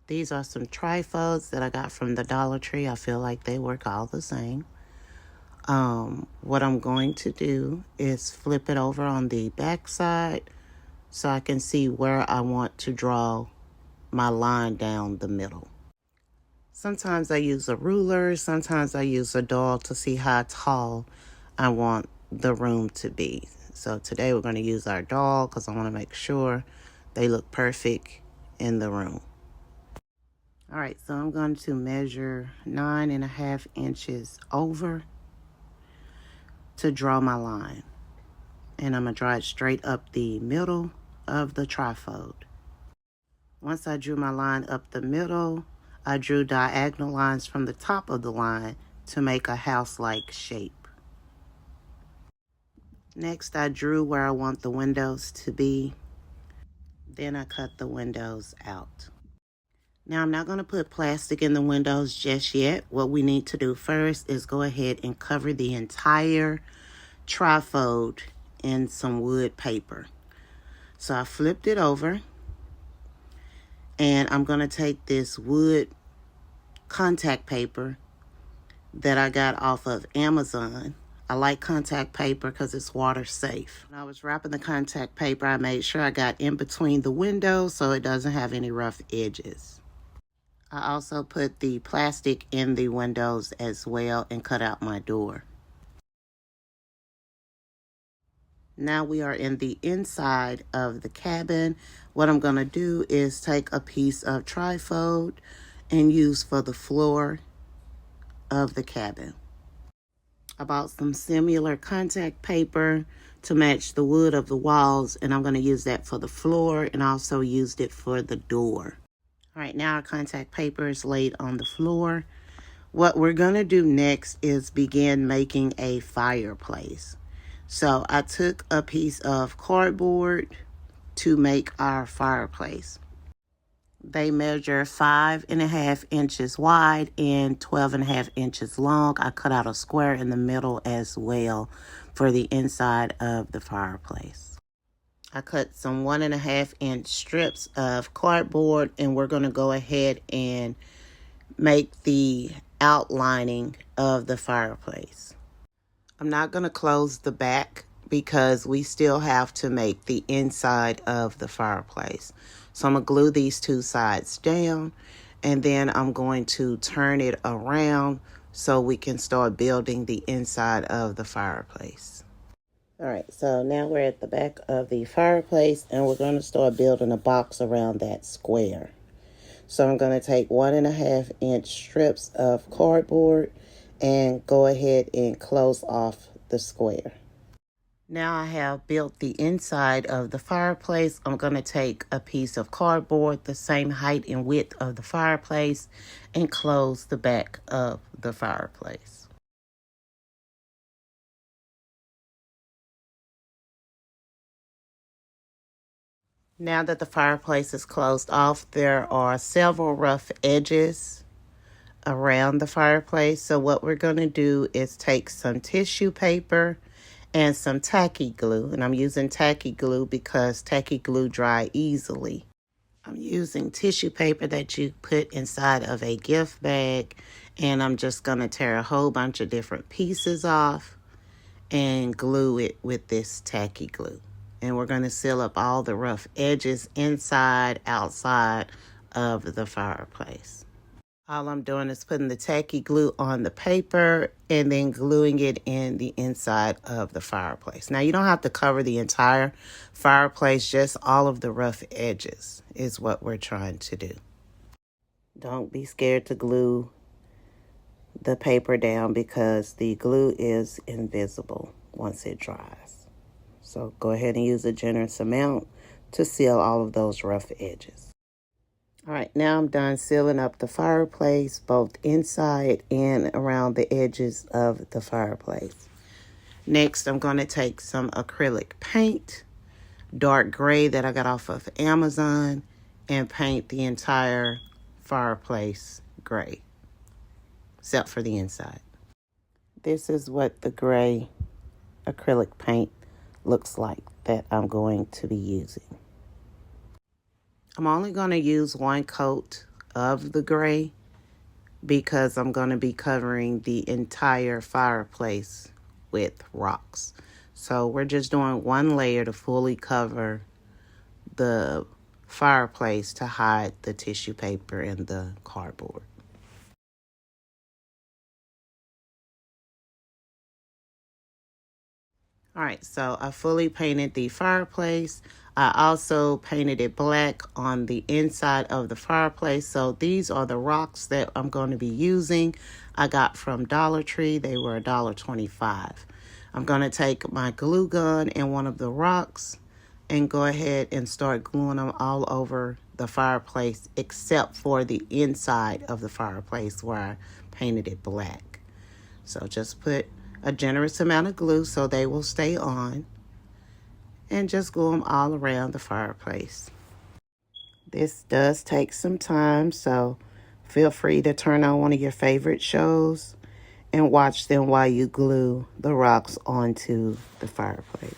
These are some trifolds that I got from the Dollar Tree. I feel like they work all the same. What I'm going to do is flip it over on the back side so I can see where I want to draw my line down the middle. Sometimes I use a ruler, sometimes I use a doll to see how tall I want the room to be. So today we're going to use our doll because I want to make sure they look perfect in the room. All right, so I'm going to measure 9.5 inches over to draw my line. And I'm going to draw it straight up the middle of the trifold. Once I drew my line up the middle, I drew diagonal lines from the top of the line to make a house-like shape. Next, I drew where I want the windows to be. Then I cut the windows out. Now, I'm not going to put plastic in the windows just yet. What we need to do first is go ahead and cover the entire trifold in some wood paper. So I flipped it over, and I'm going to take this wood contact paper that I got off of Amazon. I like contact paper because it's water safe. When I was wrapping the contact paper, I made sure I got in between the windows so it doesn't have any rough edges. I also put the plastic in the windows as well and cut out my door. Now we are in the inside of the cabin. What I'm going to do is take a piece of trifold and use for the floor of the cabin. I bought some similar contact paper to match the wood of the walls, and I'm going to use that for the floor and also used it for the door. All right, now our contact paper is laid on the floor. What we're going to do next is begin making a fireplace. So I took a piece of cardboard to make our fireplace. They measure 5.5 inches wide and 12.5 inches long. I cut out a square in the middle as well for the inside of the fireplace. I cut some 1.5 inch strips of cardboard, and we're going to go ahead and make the outlining of the fireplace. I'm not going to close the back because we still have to make the inside of the fireplace. So I'm going to glue these two sides down, and then I'm going to turn it around so we can start building the inside of the fireplace. All right, so now we're at the back of the fireplace, and we're going to start building a box around that square. So I'm going to take 1.5 inch strips of cardboard and go ahead and close off the square. Now I have built the inside of the fireplace. I'm going to take a piece of cardboard the same height and width of the fireplace and close the back of the fireplace. Now that the fireplace is closed off, there are several rough edges around the fireplace. So what we're going to do is take some tissue paper and some tacky glue. And I'm using tacky glue because tacky glue dry easily. I'm using tissue paper that you put inside of a gift bag. And I'm just going to tear a whole bunch of different pieces off and glue it with this tacky glue. And we're going to seal up all the rough edges inside, outside of the fireplace. All I'm doing is putting the tacky glue on the paper and then gluing it in the inside of the fireplace. Now, you don't have to cover the entire fireplace, just all of the rough edges is what we're trying to do. Don't be scared to glue the paper down because the glue is invisible once it dries. So go ahead and use a generous amount to seal all of those rough edges. All right, now I'm done sealing up the fireplace, both inside and around the edges of the fireplace. Next, I'm going to take some acrylic paint, dark gray that I got off of Amazon, and paint the entire fireplace gray, except for the inside. This is what the gray acrylic paint looks like that I'm going to be using. I'm only going to use one coat of the gray because I'm going to be covering the entire fireplace with rocks. So we're just doing one layer to fully cover the fireplace to hide the tissue paper and the cardboard. All right, so I fully painted the fireplace. I also painted it black on the inside of the fireplace. So these are the rocks that I'm going to be using. I got from Dollar Tree. They were $1.25. I'm going to take my glue gun and one of the rocks and go ahead and start gluing them all over the fireplace except for the inside of the fireplace where I painted it black. So just put a generous amount of glue so they will stay on and just glue them all around the fireplace. This does take some time, so feel free to turn on one of your favorite shows and watch them while you glue the rocks onto the fireplace.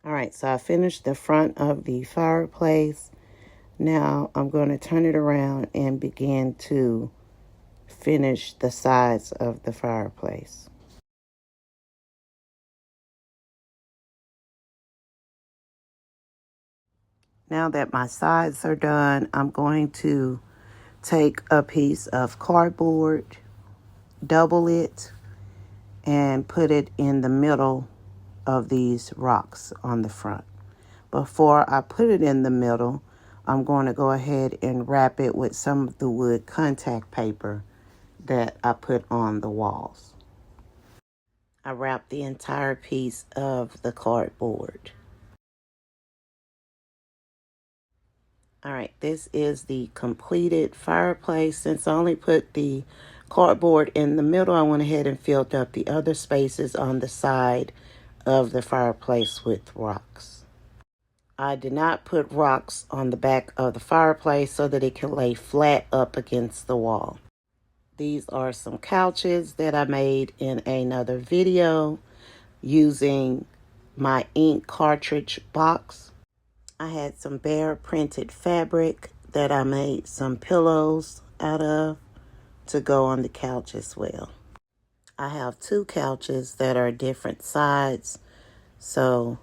All right, so I finished the front of the fireplace. Now I'm going to turn it around and begin to finish the sides of the fireplace. Now that my sides are done, I'm going to take a piece of cardboard, double it, and put it in the middle of these rocks on the front. Before I put it in the middle, I'm going to go ahead and wrap it with some of the wood contact paper that I put on the walls. I wrapped the entire piece of the cardboard. All right, this is the completed fireplace. Since I only put the cardboard in the middle, I went ahead and filled up the other spaces on the side of the fireplace with rocks. I did not put rocks on the back of the fireplace so that it can lay flat up against the wall. These are some couches that I made in another video using my ink cartridge box. I had some bare printed fabric that I made some pillows out of to go on the couch as well. I have two couches that are different sides, so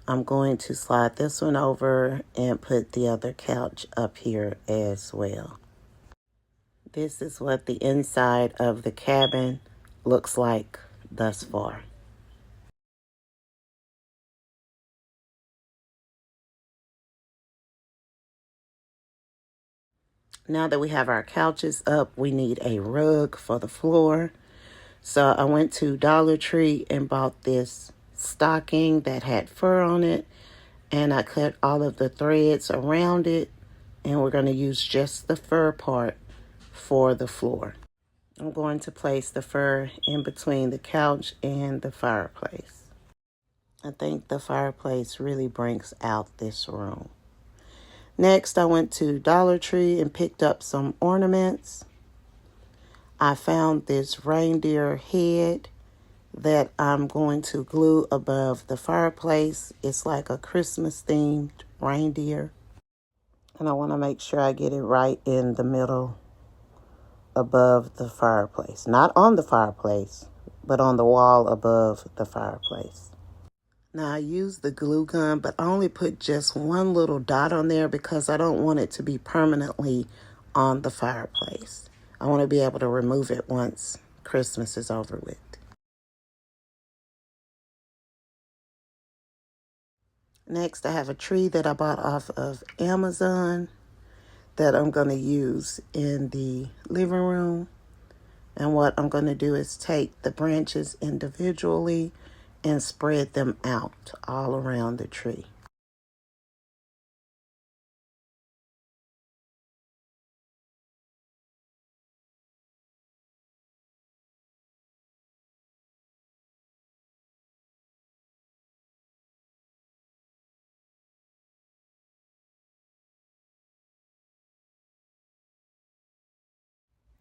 I'm going to slide this one over and put the other couch up here as well. This is what the inside of the cabin looks like thus far. Now that we have our couches up, we need a rug for the floor. So I went to Dollar Tree and bought this stocking that had fur on it. And I cut all of the threads around it. And we're going to use just the fur part for the floor. I'm going to place the fur in between the couch and the fireplace. I think the fireplace really brings out this room. Next, I went to Dollar Tree and picked up some ornaments. I found this reindeer head that I'm going to glue above the fireplace. It's like a Christmas themed reindeer. And I want to make sure I get it right in the middle above the fireplace. Not on the fireplace, but on the wall above the fireplace. Now I use the glue gun, but I only put just one little dot on there because I don't want it to be permanently on the fireplace. I want to be able to remove it once Christmas is over with. Next, I have a tree that I bought off of Amazon that I'm going to use in the living room. And what I'm going to do is take the branches individually and spread them out all around the tree.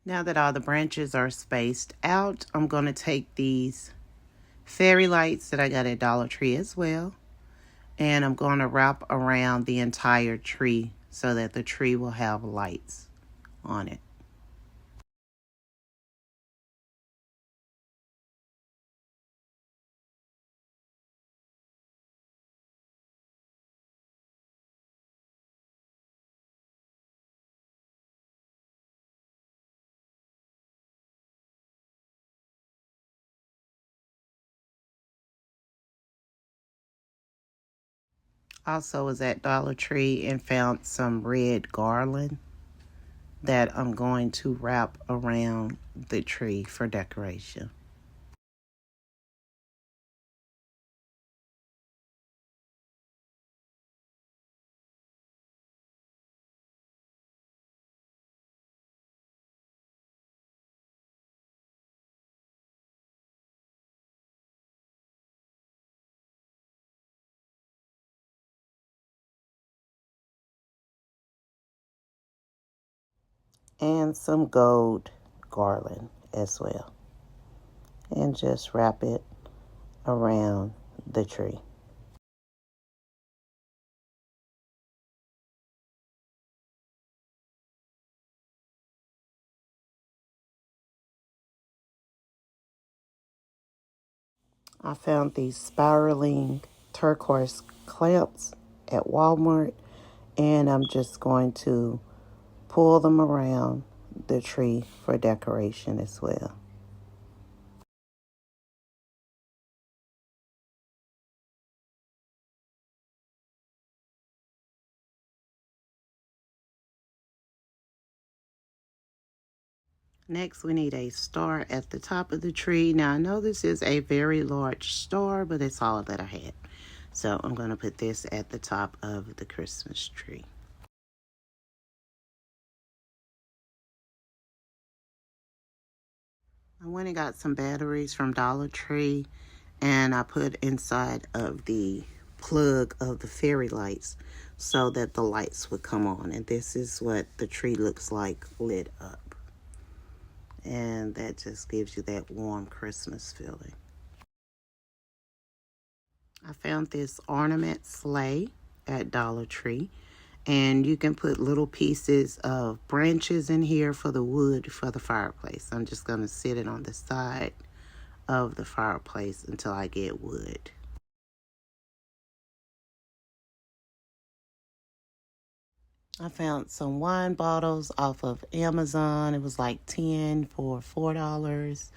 Now that all the branches are spaced out, I'm going to take these fairy lights that I got at Dollar Tree as well. And I'm going to wrap around the entire tree so that the tree will have lights on it. Also was at Dollar Tree and found some red garland that I'm going to wrap around the tree for decoration. And some gold garland as well. And just wrap it around the tree. I found these spiraling turquoise clamps at Walmart, and I'm just going to pull them around the tree for decoration as well. Next, we need a star at the top of the tree. Now, I know this is a very large star, but it's all that I had. So I'm going to put this at the top of the Christmas tree. I went and got some batteries from Dollar Tree, and I put inside of the plug of the fairy lights so that the lights would come on. And this is what the tree looks like lit up. And that just gives you that warm Christmas feeling. I found this ornament sleigh at Dollar Tree, and you can put little pieces of branches in here for the wood for the fireplace. I'm just going to sit it on the side of the fireplace until I get wood. I found some wine bottles off of Amazon. It was like 10 for $4.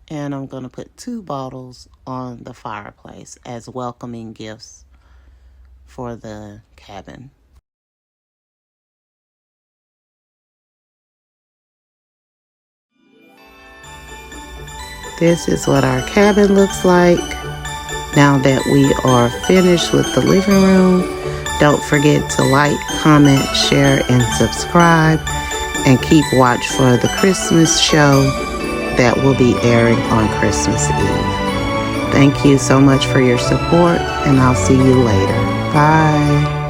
And I'm going to put 2 bottles on the fireplace as welcoming gifts for the cabin. This is what our cabin looks like now that we are finished with the living room. Don't forget to like, comment, share, and subscribe. And keep watch for the Christmas show that will be airing on Christmas Eve. Thank you so much for your support, and I'll see you later. Bye.